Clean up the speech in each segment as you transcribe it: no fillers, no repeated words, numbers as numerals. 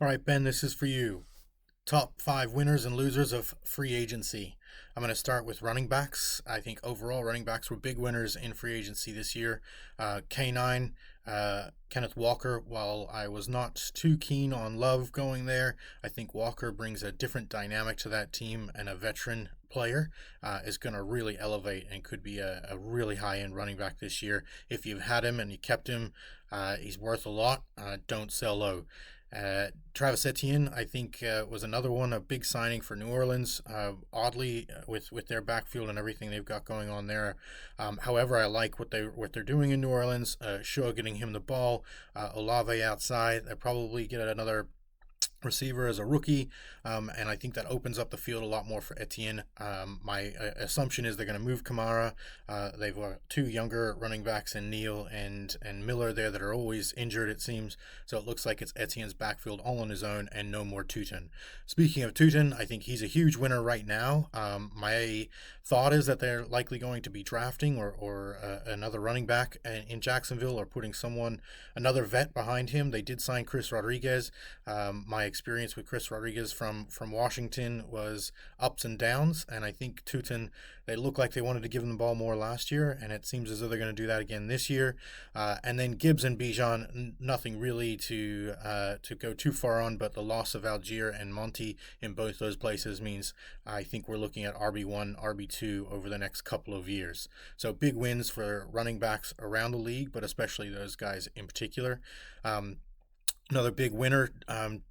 All right, Ben, this is for you. Top five winners and losers of free agency. I'm going to start with running backs. I think overall running backs were big winners in free agency this year. K9, Kenneth Walker, while I was not too keen on Love going there, I think Walker brings a different dynamic to that team, and a veteran player is going to really elevate and could be a really high end running back this year. If you've had him and you kept him, he's worth a lot. Don't sell low. Travis Etienne, I think, was another one, a big signing for New Orleans. Oddly, with their backfield and everything they've got going on there. However, I like what they're doing in New Orleans. Shaw getting him the ball, Olave outside. They probably get another receiver as a rookie, and I think that opens up the field a lot more for Etienne. My assumption is they're going to move Kamara. They've got two younger running backs in Neal and Miller there that are always injured, it seems. So it looks like it's Etienne's backfield all on his own and no more Tutin. Speaking of Tutin, I think he's a huge winner right now. My thought is that they're likely going to be drafting or another running back in Jacksonville, or putting another vet behind him. They did sign Chris Rodriguez. My experience with Chris Rodriguez from Washington was ups and downs, and I think Tutin, they look like they wanted to give him the ball more last year, and it seems as though they're going to do that again this year. And then Gibbs and Bijan, nothing really to go too far on, but the loss of Algier and Monty in both those places means I think we're looking at RB1, RB2 over the next couple of years. So big wins for running backs around the league, but especially those guys in particular. Another big winner,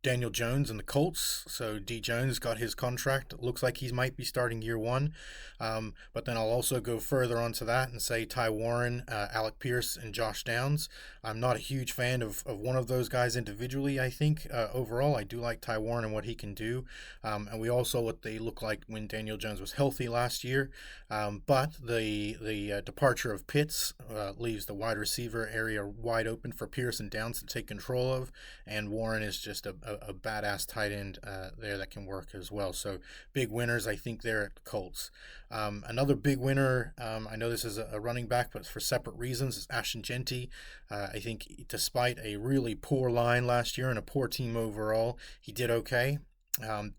Daniel Jones and the Colts. So D Jones got his contract. It looks like he might be starting year one. But then I'll also go further onto that and say Ty Warren, Alec Pierce, and Josh Downs. I'm not a huge fan of one of those guys individually, I think. Overall, I do like Ty Warren and what he can do. And we all saw what they looked like when Daniel Jones was healthy last year. But the departure of Pitts leaves the wide receiver area wide open for Pierce and Downs to take control of, and Warren is just a badass tight end there that can work as well. So big winners, I think, there at the Colts. Another big winner, I know this is a running back, but for separate reasons, is Ashton Genty. I think despite a really poor line last year and a poor team overall, he did okay.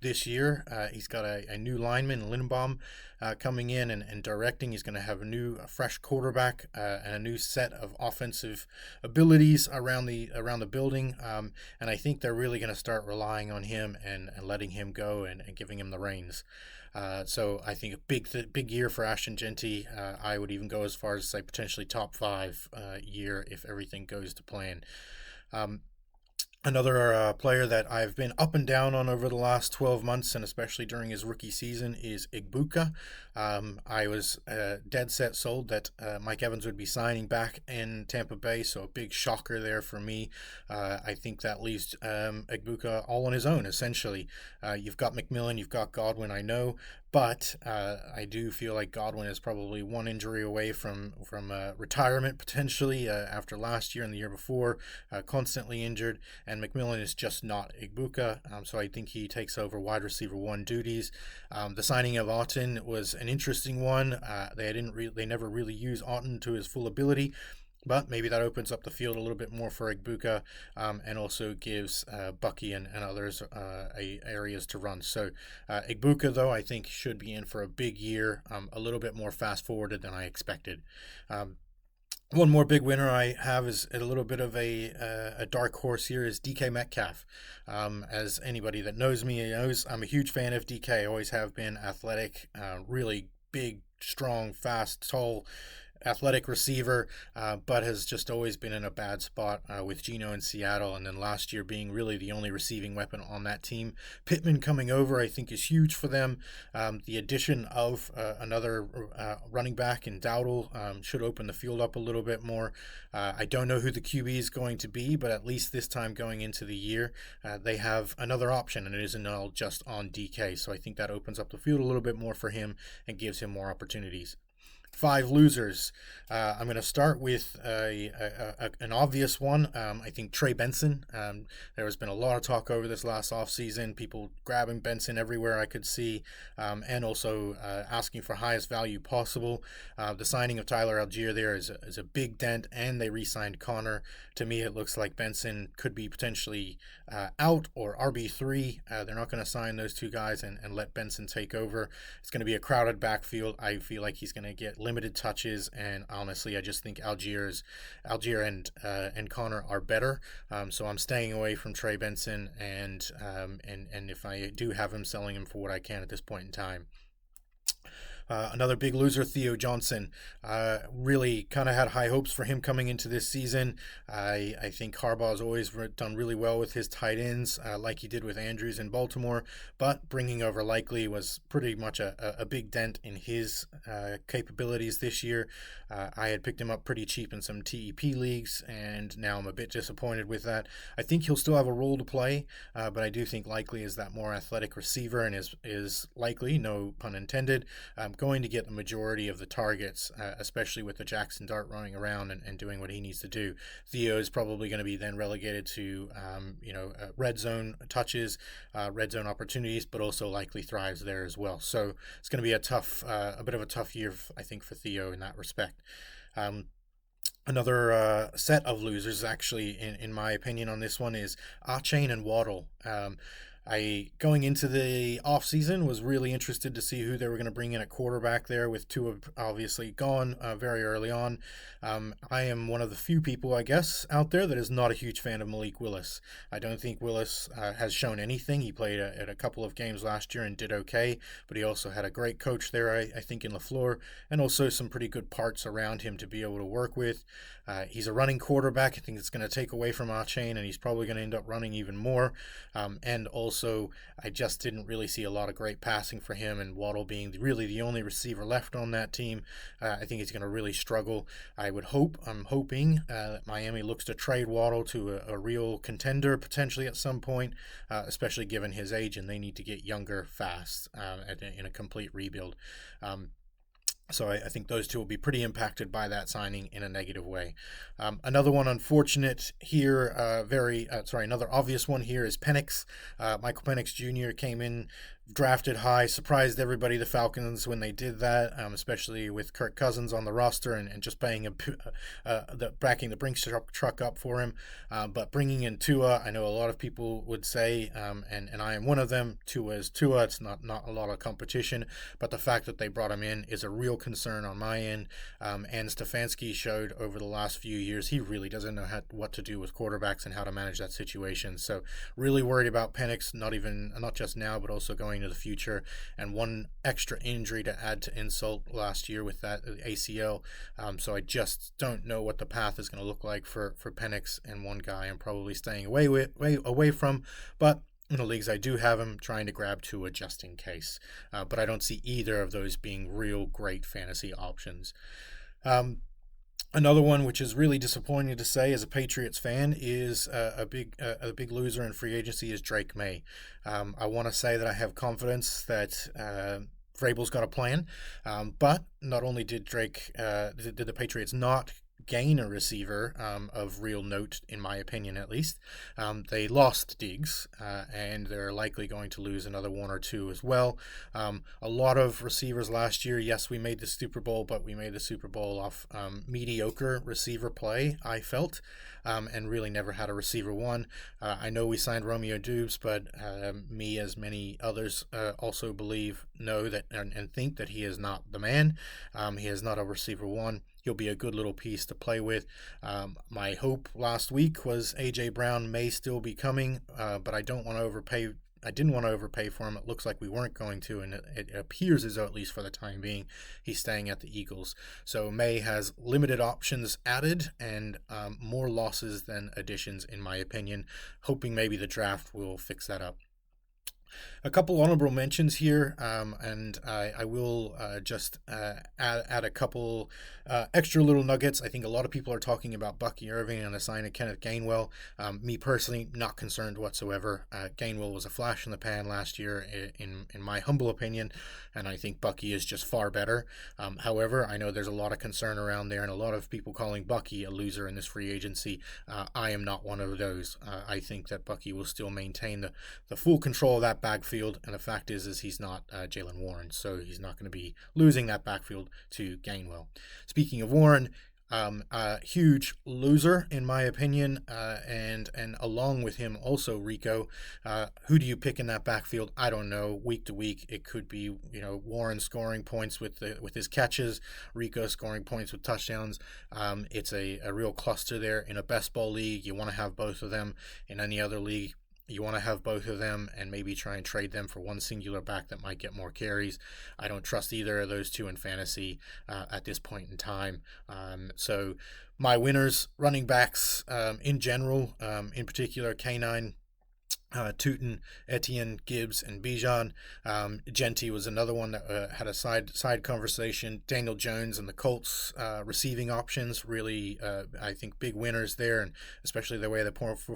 This year, he's got a new lineman, Lindenbaum, coming in and directing. He's going to have a fresh quarterback and a new set of offensive abilities around the building. And I think they're really going to start relying on him and letting him go and giving him the reins. So I think a big year for Ashton Genty. I would even go as far as say potentially top five year if everything goes to plan. Um, Another player that I've been up and down on over the last 12 months, and especially during his rookie season, is Igbuka. I was dead set sold that Mike Evans would be signing back in Tampa Bay, so a big shocker there for me. I think that leaves Igbuka all on his own, essentially. You've got McMillan, you've got Godwin, I know, but I do feel like Godwin is probably one injury away from retirement potentially after last year and the year before, constantly injured, and McMillan is just not Igbuka, so I think he takes over wide receiver one duties. The signing of Auten was an interesting one. They never really use Auten to his full ability. But maybe that opens up the field a little bit more for Igbuka, and also gives Bucky and others areas to run. So Igbuka, though, I think should be in for a big year, a little bit more fast-forwarded than I expected. One more big winner I have is a little bit of a dark horse here is DK Metcalf. As anybody that knows me knows, I'm a huge fan of DK. Always have been. Athletic, really big, strong, fast, tall, athletic receiver, but has just always been in a bad spot with Geno in Seattle, and then last year being really the only receiving weapon on that team. Pittman coming over, I think, is huge for them. The addition of another running back in Dowdle should open the field up a little bit more. I don't know who the QB is going to be, but at least this time going into the year, they have another option, and it isn't all just on DK. So I think that opens up the field a little bit more for him and gives him more opportunities. 5 losers. I'm going to start with an obvious one. I think Trey Benson. There has been a lot of talk over this last offseason, people grabbing Benson everywhere I could see, and also asking for highest value possible. The signing of Tyler Algier there is a big dent, and they re-signed Connor. To me, it looks like Benson could be potentially out or RB3. They're not going to sign those two guys and let Benson take over. It's going to be a crowded backfield. I feel like he's going to get limited touches, and honestly, I just think Algier and Connor are better. So I'm staying away from Trey Benson, and if I do have him, selling him for what I can at this point in time. Another big loser, Theo Johnson. Really kind of had high hopes for him coming into this season. I think Harbaugh's always done really well with his tight ends, like he did with Andrews in Baltimore, but bringing over Likely was pretty much a big dent in his capabilities this year. I had picked him up pretty cheap in some TEP leagues, and now I'm a bit disappointed with that. I think he'll still have a role to play, but I do think Likely is that more athletic receiver and is likely, no pun intended, going to get the majority of the targets, especially with the Jackson Dart running around and doing what he needs to do. Theo is probably going to be then relegated to red zone touches, red zone opportunities, but also likely thrives there as well. So it's going to be a bit of a tough year, I think, for Theo in that respect. Another set of losers, actually, in my opinion, on this one is Achane and Waddle. I, going into the offseason, was really interested to see who they were going to bring in at quarterback there, with Tua obviously gone very early on. I am one of the few people, I guess, out there that is not a huge fan of Malik Willis. I don't think Willis has shown anything. He played at a couple of games last year and did okay, but he also had a great coach there, I think, in LaFleur, and also some pretty good parts around him to be able to work with. He's a running quarterback. I think it's going to take away from Achane, and he's probably going to end up running even more. And also, I just didn't really see a lot of great passing for him, and Waddle being really the only receiver left on that team, I think he's going to really struggle. I'm hoping that Miami looks to trade Waddle to a real contender potentially at some point, especially given his age, and they need to get younger fast in a complete rebuild. So I think those two will be pretty impacted by that signing in a negative way. Another one unfortunate here, another obvious one here is Penix. Michael Penix Jr. came in, drafted high, surprised everybody, the Falcons, when they did that, especially with Kirk Cousins on the roster and just backing the Brinks truck up for him. But bringing in Tua, I know a lot of people would say, and I am one of them, Tua is Tua. It's not a lot of competition, but the fact that they brought him in is a real concern on my end. And Stefanski showed over the last few years he really doesn't know what to do with quarterbacks and how to manage that situation. So really worried about Penix, not just now, but also going into the future. And one extra injury to add to insult last year with that ACL. So I just don't know what the path is going to look like for Penix, and one guy I'm probably staying away from. But in the leagues I do have him, trying to grab Tua just in case. But I don't see either of those being real great fantasy options. Another one, which is really disappointing to say as a Patriots fan, is a big loser in free agency is Drake May. I want to say that I have confidence that Vrabel's got a plan, but not only did the Patriots not gain a receiver of real note, in my opinion at least. They lost Diggs, and they're likely going to lose another one or two as well. A lot of receivers last year, yes, we made the Super Bowl, but we made the Super Bowl off mediocre receiver play, I felt, and really never had a receiver one. I know we signed Romeo Doubs, but me, as many others, also know that and think that he is not the man. He is not a receiver one. He'll be a good little piece to play with. My hope last week was A.J. Brown may still be coming, but I didn't want to overpay for him. It looks like we weren't going to, and it appears as though, at least for the time being, he's staying at the Eagles. So May has limited options added and more losses than additions, in my opinion. Hoping maybe the draft will fix that up. A couple honorable mentions here, and I will just add a couple extra little nuggets. I think a lot of people are talking about Bucky Irving and the sign of Kenneth Gainwell. Me personally, not concerned whatsoever. Gainwell was a flash in the pan last year, in my humble opinion, and I think Bucky is just far better. However, I know there's a lot of concern around there, and a lot of people calling Bucky a loser in this free agency. I am not one of those. I think that Bucky will still maintain the full control of that backfield, and the fact is he's not Jaylen Warren, so he's not going to be losing that backfield to Gainwell. Speaking of Warren, a huge loser in my opinion, and along with him also Rico. Who do you pick in that backfield? I don't know. Week to week, it could be Warren scoring points with his catches, Rico scoring points with touchdowns. It's a real cluster there. In a best ball league, you want to have both of them. In any other league, you want to have both of them and maybe try and trade them for one singular back that might get more carries. I don't trust either of those two in fantasy at this point in time. So my winners, running backs in general, in particular, K9, Tootin, Etienne, Gibbs, and Bijan. Genty was another one that had a side conversation. Daniel Jones and the Colts receiving options, really, I think, big winners there, and especially the way they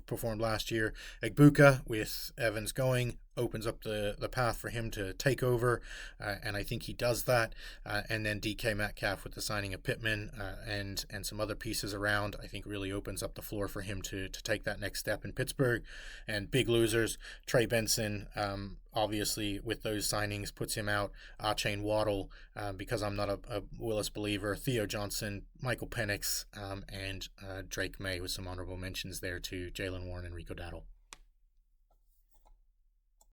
performed last year. Egbuka, with Evans going, opens up the path for him to take over, and I think he does that. And then DK Metcalf with the signing of Pittman and some other pieces around, I think really opens up the floor for him to take that next step in Pittsburgh. And big losers, Trey Benson, obviously with those signings puts him out. Achane Waddle, because I'm not a Willis believer. Theo Johnson, Michael Penix, and Drake May with some honorable mentions there to Jaylen Warren and Rico Dowdle.